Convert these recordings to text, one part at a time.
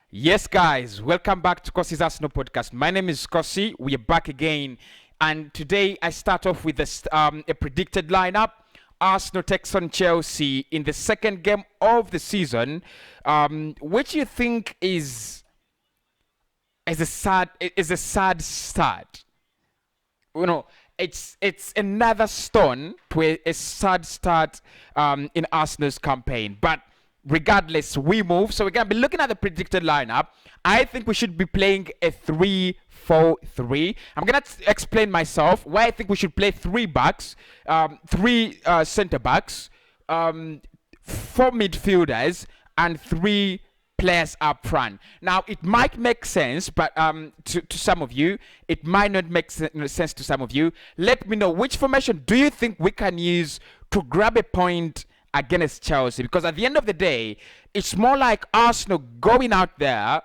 Yes, guys, welcome back to Cossy's Arsenal podcast. My name is Cossy. We are back again, and today I start off with a predicted lineup. Arsenal takes on Chelsea in the second game of the season, which you think is a sad start. You know, it's another stone to a sad start in Arsenal's campaign. But regardless, we move. So we're gonna be looking at the predicted lineup. I think we should be playing a 3-4-3. I'm gonna explain myself why I think we should play three backs, three center backs, four midfielders, and three players up front. Now, it might make sense, but to some of you, it might not make sense to some of you. Let me know, which formation do you think we can use to grab a point against Chelsea? Because at the end of the day, it's more like Arsenal going out there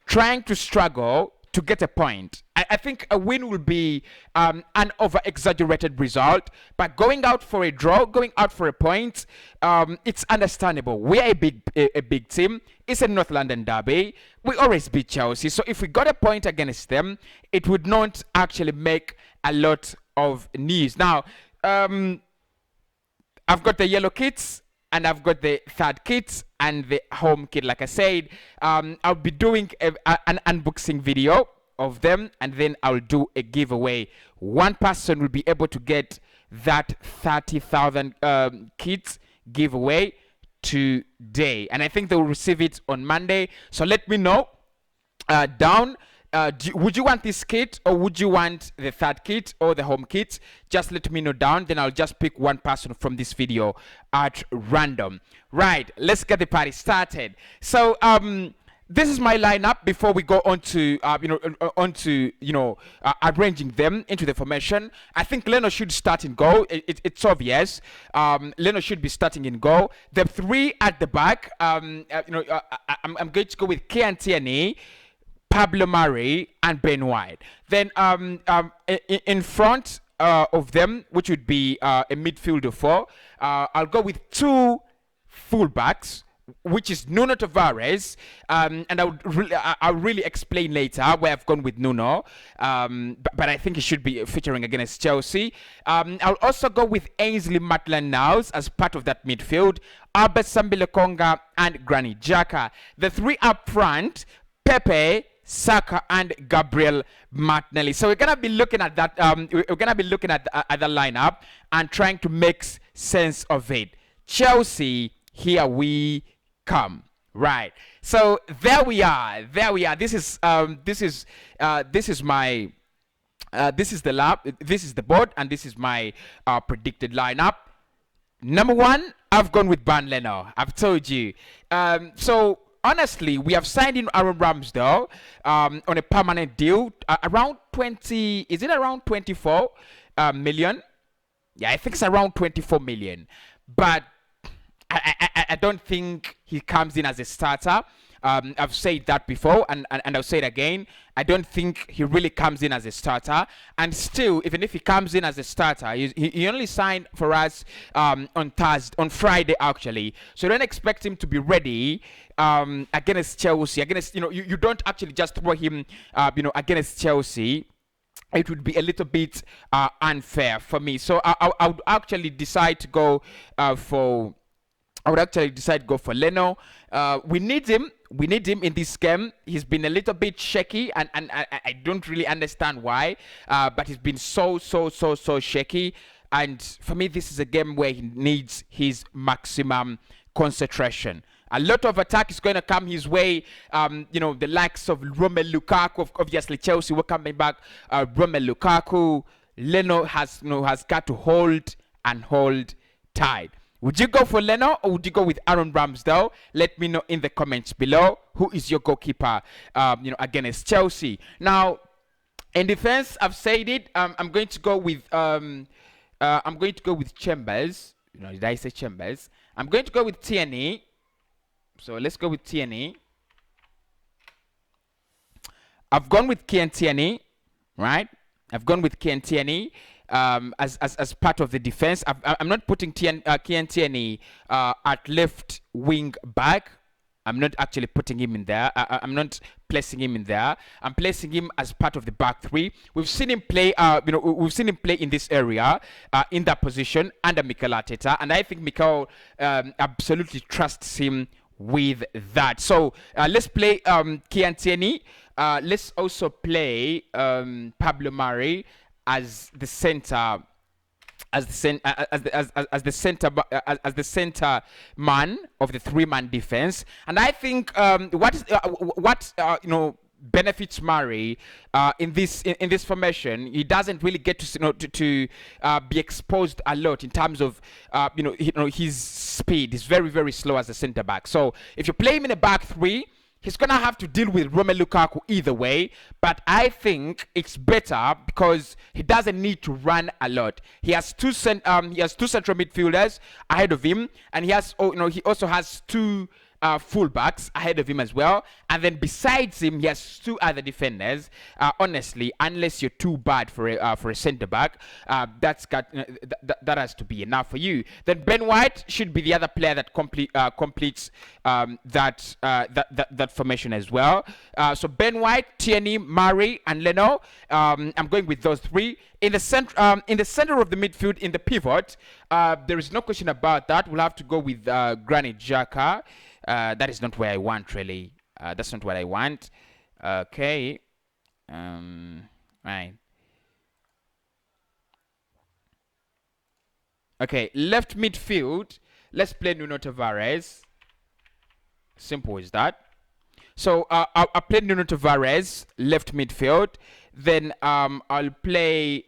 trying to struggle to get a point. I think a win will be an over-exaggerated result, but going out for a draw, going out for a point, it's understandable. We are a big team. It's a North London derby. We always beat Chelsea, so if we got a point against them, it would not actually make a lot of news. Now, I've got the yellow kits, and I've got the third kit and the home kit. Like I said, I'll be doing an unboxing video of them, and then I'll do a giveaway. One person will be able to get that 30,000 kits giveaway today, and I think they will receive it on Monday. So let me know down. Would you want this kit, or would you want the third kit or the home kit? Just let me know down, then I'll just pick one person from this video at random. Right, let's get the party started. So this is my lineup before we go on to arranging them into the formation. I think Leno should start in goal. It's obvious. Leno should be starting in goal. The three at the back. I'm going to go with Kian Tierney, Pablo Mari, and Ben White. Then in front of them, which would be a midfield of four, I'll go with two fullbacks, which is Nuno Tavares, and I'll really explain later where I've gone with Nuno, but I think he should be featuring against Chelsea. I'll also go with Ainsley Maitland-Niles as part of that midfield, Albert Sambi-Lokonga, and Granit Xhaka. The three up front, Pepe, Saka, and Gabriel Martinelli. So we're gonna be looking at that. We're gonna be looking at the lineup and trying to make sense of it. Chelsea, here we come. Right. So there we are. This is my this is the lab. This is the board, and this is my predicted lineup. Number one, I've gone with Bernd Leno. I've told you. So honestly, we have signed in Aaron Ramsdale on a permanent deal, around 20. Is it around 24 million? Yeah, I think it's around 24 million. But I don't think he comes in as a starter. I've said that before, and I'll say it again. I don't think he really comes in as a starter. And still, even if he comes in as a starter, he only signed for us on Friday actually. So don't expect him to be ready against Chelsea. You don't actually just throw him against Chelsea. It would be a little bit unfair for me. So I would actually decide to go for. I would actually decide to go for Leno. We need him. We need him in this game. He's been a little bit shaky, and I don't really understand why. But he's been so shaky. And for me, this is a game where he needs his maximum concentration. A lot of attack is going to come his way. The likes of Romelu Lukaku, obviously Chelsea were coming back. Romelu Lukaku, Leno has got to hold tight. Would you go for Leno, or would you go with Aaron Ramsdale? Let me know in the comments below. Who is your goalkeeper against Chelsea? Now, in defense, I've said it. I'm going to go with Chambers. Did I say Chambers? I'm going to go with Tierney. So let's go with Tierney. I've gone with Kian Tierney, right? I've gone with Kian Tierney. As part of the defense. I'm not putting Kian Tierney at left wing back. I'm not actually putting him in there. I'm not placing him in there. I'm placing him as part of the back three. We've seen him play. We've seen him play in this area, in that position under Mikel Arteta, and I think Mikel absolutely trusts him with that. So let's play Kian Tierney. Let's also play Pablo Mari as the center, as the center man of the three-man defense. And I think what benefits Murray in this formation, he doesn't really get to be exposed a lot in terms of his speed. He's very, very slow as a center back. So if you play him in a back three, he's gonna have to deal with Romelu Lukaku either way, but I think it's better because he doesn't need to run a lot. He has two central midfielders ahead of him, and he also has two fullbacks ahead of him as well, and then besides him he has two other defenders. Honestly, unless you're too bad for a centre back, that has to be enough for you. Then Ben White should be the other player that completes that formation as well. So Ben White, Tierney, Murray, and Leno. I'm going with those three. In the center of the midfield, in the pivot, there is no question about that. We'll have to go with Granit Xhaka. That is not where I want, really. That's not what I want. Okay. Right. Okay, left midfield. Let's play Nuno Tavares. Simple as that. So I'll play Nuno Tavares, left midfield. Then I'll play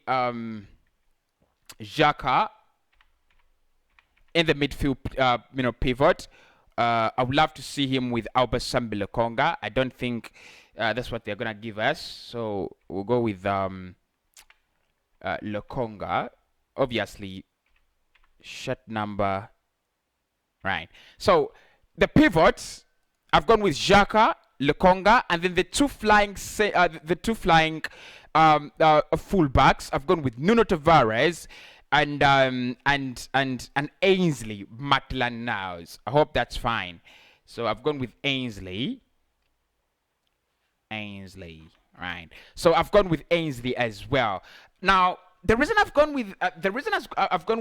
Xhaka in the midfield, pivot. I would love to see him with Albert Sambi Lokonga. I don't think that's what they're gonna give us. So we'll go with Lokonga. Obviously, shirt number. Right. So the pivots, I've gone with Xhaka, Lokonga, and then the two flying fullbacks, I've gone with Nuno Tavares and Ainsley Maitland-Niles. I hope that's fine. So I've gone with Ainsley, right? So I've gone with Ainsley as well. Now, the reason I've gone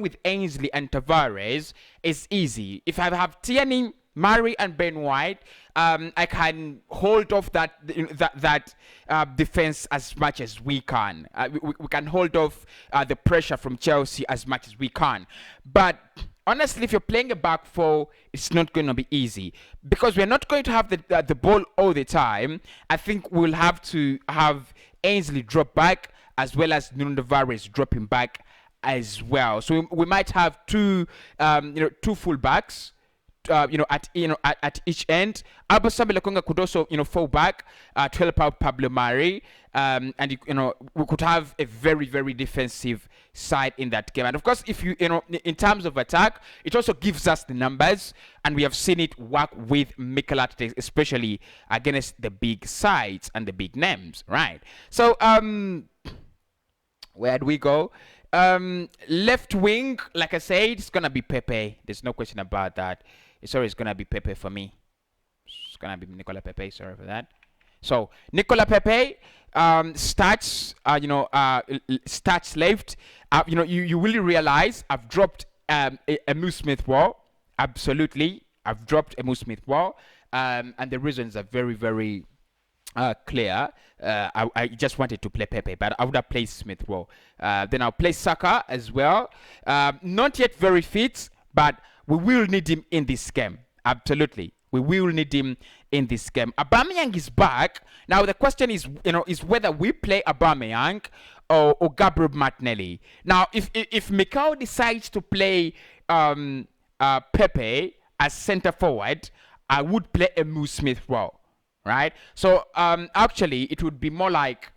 with Ainsley and Tavares is easy. If I have Tierney, Murray, and Ben White, I can hold off that defense as much as we can. We can hold off the pressure from Chelsea as much as we can. But honestly, if you're playing a back four, it's not going to be easy because we're not going to have the ball all the time. I think we'll have to have Ainsley drop back as well as Nuno Tavares dropping back as well. So we might have two fullbacks. At each end. Albert Sambi Lokonga could also, fall back to help out Pablo Mari, and we could have a very, very defensive side in that game. And of course, if in terms of attack, it also gives us the numbers, and we have seen it work with Mikel Arteta, especially against the big sides and the big names, right? So, where do we go? Left wing, like I said, it's gonna be Pepe. There's no question about that. It's always gonna be Pepe for me. It's gonna be Nicola Pepe. Sorry for that. So Nicola Pepe starts. Starts left. You really realize I've dropped Emile Smith-Rowe. Absolutely, I've dropped Emile Smith-Rowe, and the reasons are very, very clear. I just wanted to play Pepe, but I would have played Smith-Rowe. Then I'll play Saka as well. Not yet very fit, but we will need him in this game. Absolutely. We will need him in this game. Aubameyang is back. Now the question is whether we play Aubameyang or Gabriel Martinelli. Now if Mikel decides to play Pepe as center forward, I would play Emile Smith-Rowe, right? So actually it would be more like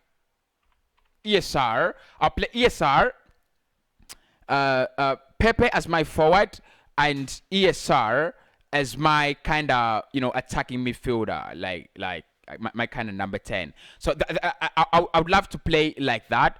ESR. I'll play ESR, Pepe as my forward, and ESR as my kind of attacking midfielder, like my kind of number 10. So I would love to play like that.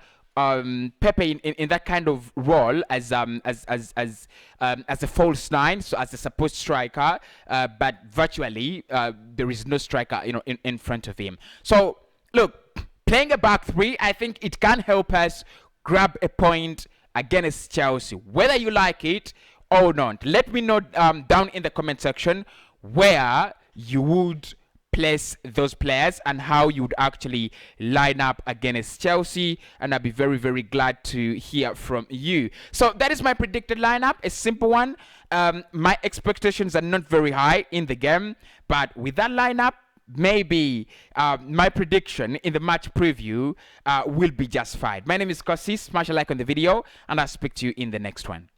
Pepe in that kind of role as a false nine, so as a supposed striker, but virtually there is no striker, in front of him. So look, playing a back three, I think it can help us grab a point against Chelsea, whether you like it or not. Let me know down in the comment section where you would place those players and how you would actually line up against Chelsea, and I'll be very, very glad to hear from you. So that is my predicted lineup, a simple one. My expectations are not very high in the game, but with that lineup, maybe my prediction in the match preview will be just fine. My name is Cossy. Smash a like on the video, and I'll speak to you in the next one.